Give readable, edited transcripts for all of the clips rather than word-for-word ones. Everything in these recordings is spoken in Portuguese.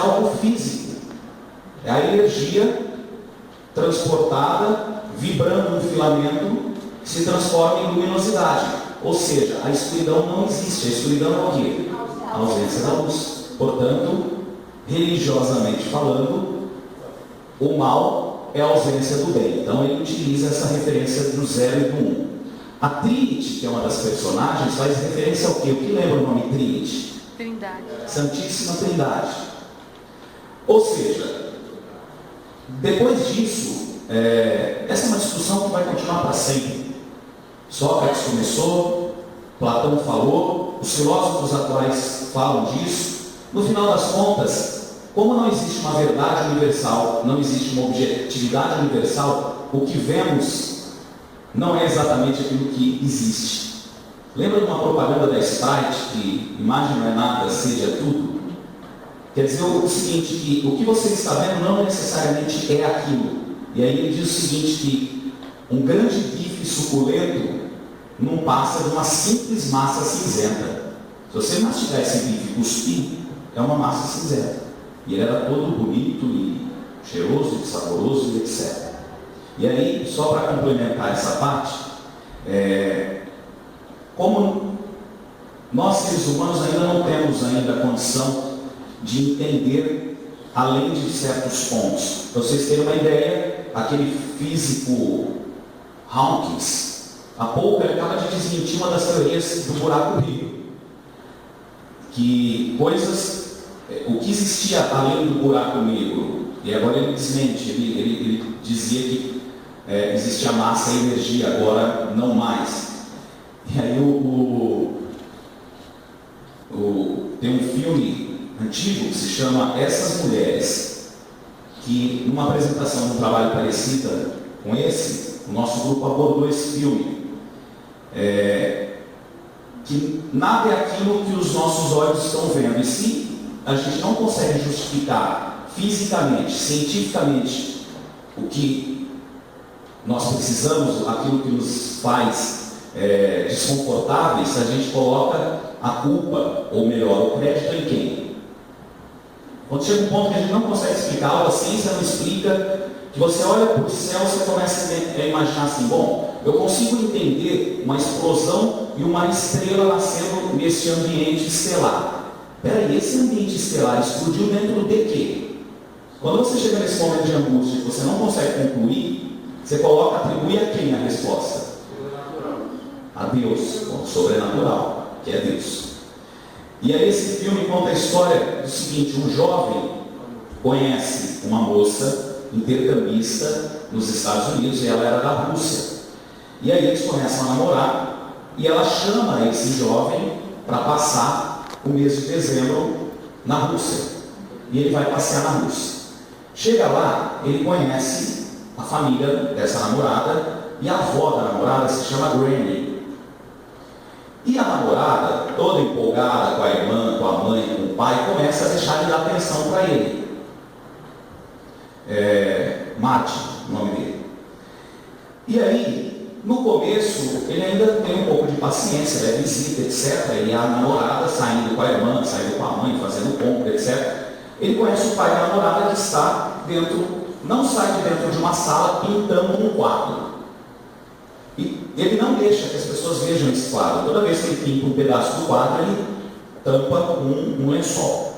algo físico. É a energia transportada, vibrando no filamento, que se transforma em luminosidade. Ou seja, a escuridão não existe. A escuridão é o quê? A ausência da luz. Portanto, religiosamente falando, o mal é a ausência do bem. Então ele utiliza essa referência do 0 e do 1. A Trinity, que é uma das personagens, faz referência ao quê? O que lembra o nome Trinity? Trindade. Santíssima Trindade. Ou seja, depois disso, essa é uma discussão que vai continuar para sempre. Sócrates começou, Platão falou, os filósofos atuais falam disso. No final das contas, como não existe uma verdade universal, não existe uma objetividade universal, o que vemos não é exatamente aquilo que existe. Lembra de uma propaganda da Sprite, que imagem não é nada, seja tudo? Quer dizer o seguinte, que o que você está vendo não necessariamente é aquilo. E aí ele diz o seguinte, que um grande bife suculento não passa de uma simples massa cinzenta. Se você mastigar esse bife e cuspir, é uma massa cinzenta. E ele era todo bonito e cheiroso, e saboroso e etc. E aí, só para complementar essa parte, como nós seres humanos ainda não temos ainda a condição de entender além de certos pontos. Para vocês terem uma ideia, aquele físico Hawkins, há pouco ele acaba de desmentir uma das teorias do buraco negro, que o que existia além do buraco negro, e agora ele desmente, ele dizia que existia massa e energia, agora não mais. E aí tem um filme antigo que se chama Essas Mulheres, que numa apresentação de um trabalho parecido com esse, o nosso grupo abordou esse filme. Que nada é aquilo que os nossos olhos estão vendo, e se a gente não consegue justificar fisicamente, cientificamente, o que nós precisamos, aquilo que nos faz desconfortáveis, a gente coloca a culpa, ou melhor, o crédito em quem? Quando chega um ponto que a gente não consegue explicar algo, a ciência não explica, que você olha para o céu, você começa a imaginar assim, bom, eu consigo entender uma explosão e uma estrela nascendo nesse ambiente estelar. Peraí, esse ambiente estelar explodiu dentro de quê? Quando você chega nesse momento de angústia que você não consegue concluir, você atribui a quem a resposta? A Deus, o sobrenatural, que é Deus. E aí esse filme conta a história do seguinte, um jovem conhece uma moça intercambista nos Estados Unidos, e ela era da Rússia. E aí eles começam a namorar, e ela chama esse jovem para passar o mês de dezembro na Rússia. E ele vai passear na Rússia. Chega lá, ele conhece a família dessa namorada, e a avó da namorada se chama Granny. E a namorada, toda empolgada com a irmã, com a mãe, com o pai, começa a deixar de dar atenção para ele. Mate, o nome dele. E aí, no começo, ele ainda tem um pouco de paciência, visita, etc. E a namorada saindo com a irmã, saindo com a mãe, fazendo compra, etc. Ele conhece o pai da namorada que está não sai de dentro de uma sala pintando um quadro. E ele não deixa que as pessoas vejam esse quadro. Toda vez que ele pinta um pedaço do quadro, ele tampa com um lençol.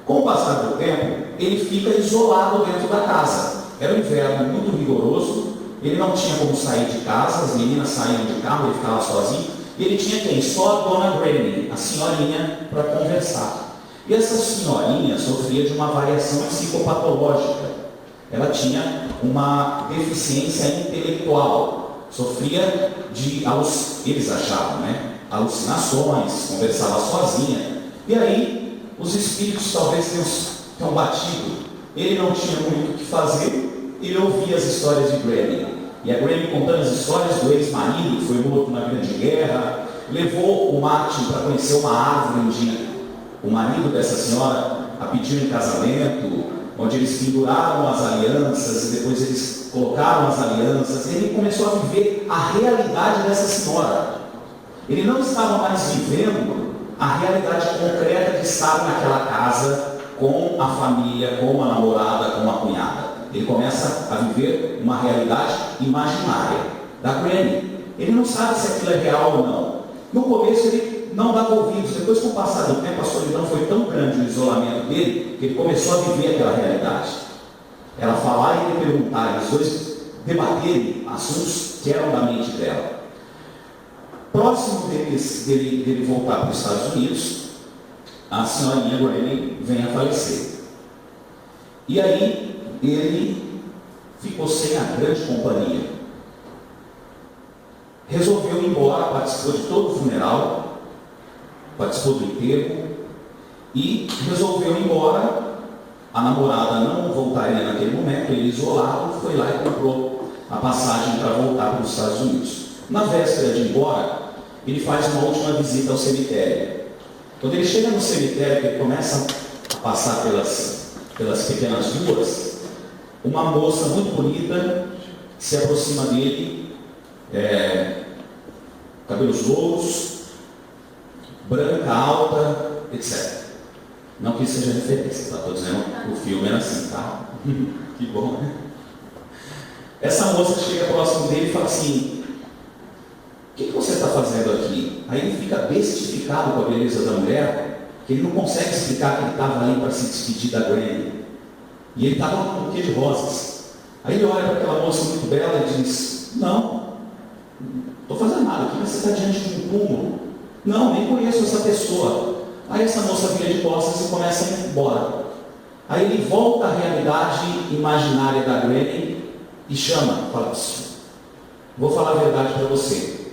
Com o passar do tempo, ele fica isolado dentro da casa. Era um inverno muito rigoroso, ele não tinha como sair de casa, as meninas saíam de carro, ele ficava sozinho. E ele tinha quem? Só a dona Granny, a senhorinha, para conversar. E essa senhorinha sofria de uma variação psicopatológica. Ela tinha uma deficiência intelectual. Sofria de, eles achavam, alucinações, conversava sozinha. E aí, os espíritos talvez tenham batido. Ele não tinha muito o que fazer, ele ouvia as histórias de Granny. E a Granny contando as histórias do ex-marido, que foi morto na Grande Guerra, levou o Martin para conhecer uma árvore um dia. O marido dessa senhora a pediu em casamento, onde eles penduraram as alianças e depois eles colocaram as alianças. E ele começou a viver a realidade dessa senhora. Ele não estava mais vivendo a realidade concreta de estar naquela casa com a família, com a namorada, com a cunhada. Ele começa a viver uma realidade imaginária da Granny. Ele não sabe se aquilo é real ou não. No começo ele não dava ouvidos. Depois, com o passar do tempo, a solidão foi tão grande o isolamento dele, que ele começou a viver aquela realidade. Ela falar e ele perguntar, os dois debaterem assuntos que eram da mente dela. Próximo dele voltar para os Estados Unidos, a senhorinha Granny vem a falecer. E aí ele ficou sem a grande companhia. Resolveu ir embora, participou de todo o funeral, participou do enterro e resolveu ir embora. A namorada não voltaria naquele momento, ele isolado, foi lá e comprou a passagem para voltar para os Estados Unidos. Na véspera de ir embora, ele faz uma última visita ao cemitério. Quando ele chega no cemitério, que ele começa a passar pelas pequenas ruas, uma moça muito bonita se aproxima dele, cabelos louros, branca, alta, etc. Não que isso seja referência, tá? Estou dizendo que o filme era assim, tá? Que bom, né? Essa moça chega próximo dele e fala assim: o que você está fazendo aqui? Aí ele fica bestificado com a beleza da mulher, que ele não consegue explicar que ele estava ali para se despedir da Granny. E ele estava com um buquê de rosas. Aí ele olha para aquela moça muito bela e diz: não estou fazendo nada aqui, mas você está diante de um túmulo. Não, nem conheço essa pessoa. Aí essa moça vira de costas e começa a ir embora. Aí ele volta à realidade imaginária da Granny e chama, fala: vou falar a verdade para você.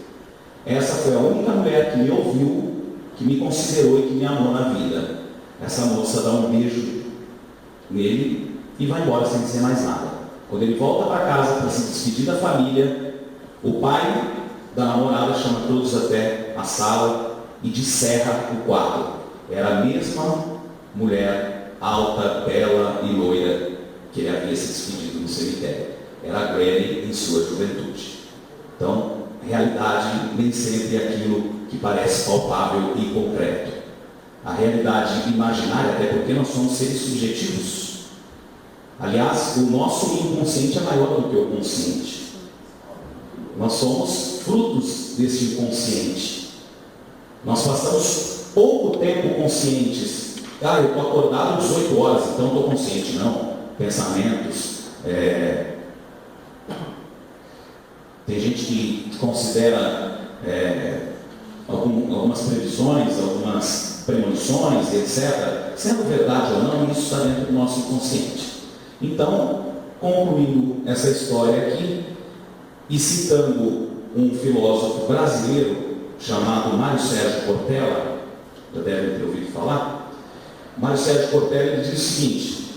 Essa foi a única mulher que me ouviu, que me considerou e que me amou na vida. Essa moça dá um beijo nele e vai embora sem dizer mais nada. Quando ele volta para casa para se despedir da família, o pai da namorada chama todos até a sala e descerra o quadro. Era a mesma mulher, alta, bela e loira, que ele havia se despedido no cemitério. Era a Granny em sua juventude. Então, realidade nem sempre é aquilo que parece palpável e concreto. A realidade imaginária, até porque nós somos seres subjetivos. Aliás, o nosso inconsciente é maior do que o consciente. Nós somos frutos desse inconsciente. Nós passamos pouco tempo conscientes. Eu estou acordado 18 horas, então estou consciente. Não. Pensamentos. Tem gente que considera algumas previsões, algumas premonições, etc. Sendo verdade ou não, isso está dentro do nosso inconsciente. Então, concluindo essa história aqui, e citando um filósofo brasileiro chamado Mário Sérgio Cortella, já devem ter ouvido falar. Mário Sérgio Cortella, ele diz o seguinte,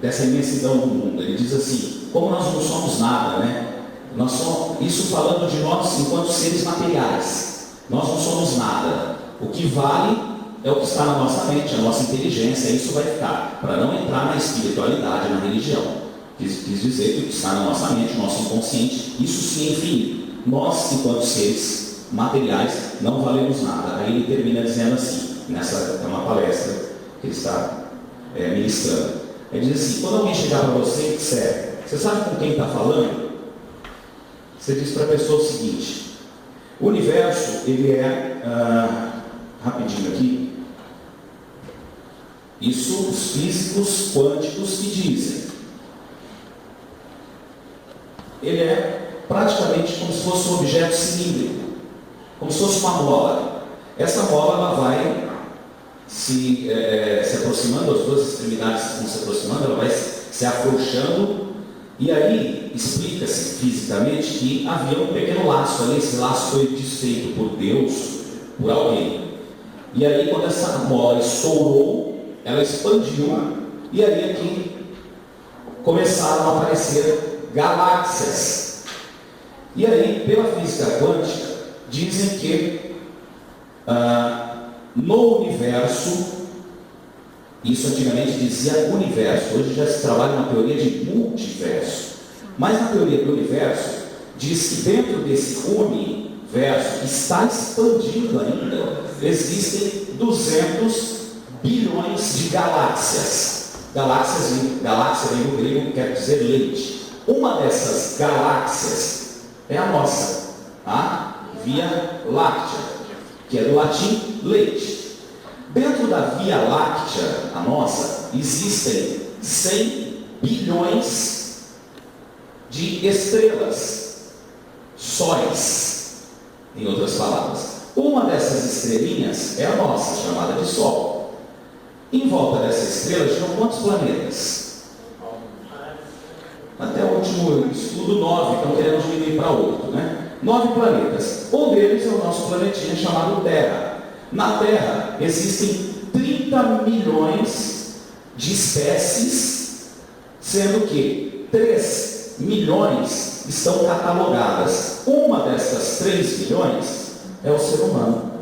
dessa imensidão do mundo, ele diz assim: como nós não somos nada, né? Nós somos, isso falando de nós enquanto seres materiais, nós não somos nada. O que vale é o que está na nossa mente, a nossa inteligência, isso vai ficar, para não entrar na espiritualidade, na religião. Quis dizer que o que está na nossa mente, o nosso inconsciente, isso sim é infinito. Nós, enquanto seres materiais, não valemos nada. Aí ele termina dizendo assim, é uma palestra que ele está ministrando. Ele diz assim: quando alguém chegar para você e disser, você sabe com quem está falando? Você diz para a pessoa o seguinte: o universo, ele rapidinho aqui, isso os físicos quânticos que dizem, ele é praticamente como se fosse um objeto cilíndrico, como se fosse uma mola. Essa mola, ela vai se aproximando, as duas extremidades vão se aproximando, ela vai se afrouxando, e aí explica-se fisicamente que havia um pequeno laço ali. Esse laço foi desfeito por Deus, por alguém. E aí, quando essa mola estourou, ela expandiu, e aí aqui começaram a aparecer galáxias. E aí, pela física quântica, dizem que no universo, isso antigamente dizia universo, hoje já se trabalha na teoria de multiverso, mas na teoria do universo diz que dentro desse universo que está expandindo ainda, existem 200 bilhões de galáxias. Galáxia vem do grego, quer dizer leite. Uma dessas galáxias é a nossa, a Via Láctea, que é do latim leite. Dentro da Via Láctea, a nossa, existem 100 bilhões de estrelas, sóis, em outras palavras. Uma dessas estrelinhas é a nossa, chamada de Sol. Em volta dessa estrela tinham quantos planetas? Até o último estudo, 9, então queremos diminuir para 8, né? 9 planetas. Um deles é o nosso planetinha chamado Terra. Na Terra existem 30 milhões de espécies, sendo que 3 milhões estão catalogadas. Uma dessas 3 milhões é o ser humano.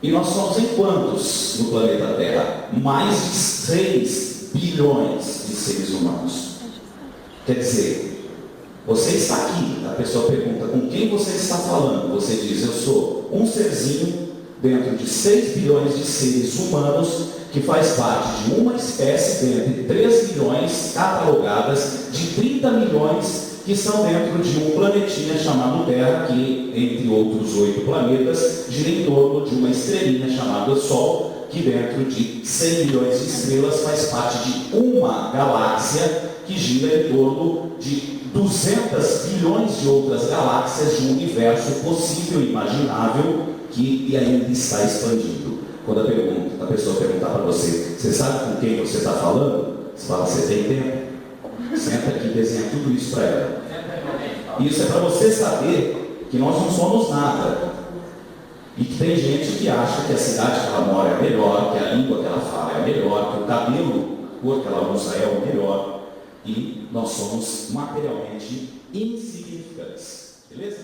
E nós somos em quantos no planeta Terra? Mais de 6 bilhões de seres humanos. Quer dizer, você está aqui, a pessoa pergunta, com quem você está falando? Você diz, eu sou um serzinho dentro de 6 bilhões de seres humanos que faz parte de uma espécie dentre 3 milhões catalogadas de 30 milhões que estão dentro de um planetinha chamado Terra, que, entre outros 8 planetas, gira em torno de uma estrelinha chamada Sol, que dentro de 100 milhões de estrelas faz parte de uma galáxia que gira em torno de 200 bilhões de outras galáxias de um universo possível e imaginável que ainda está expandindo. Quando a pessoa perguntar para você, você sabe com quem você está falando? Você fala, você tem tempo? Senta aqui e desenha tudo isso para ela. Isso é para você saber que nós não somos nada. E que tem gente que acha que a cidade que ela mora é melhor, que a língua que ela fala é melhor, que o cabelo, a cor que ela usa é o melhor. E nós somos materialmente insignificantes. Beleza?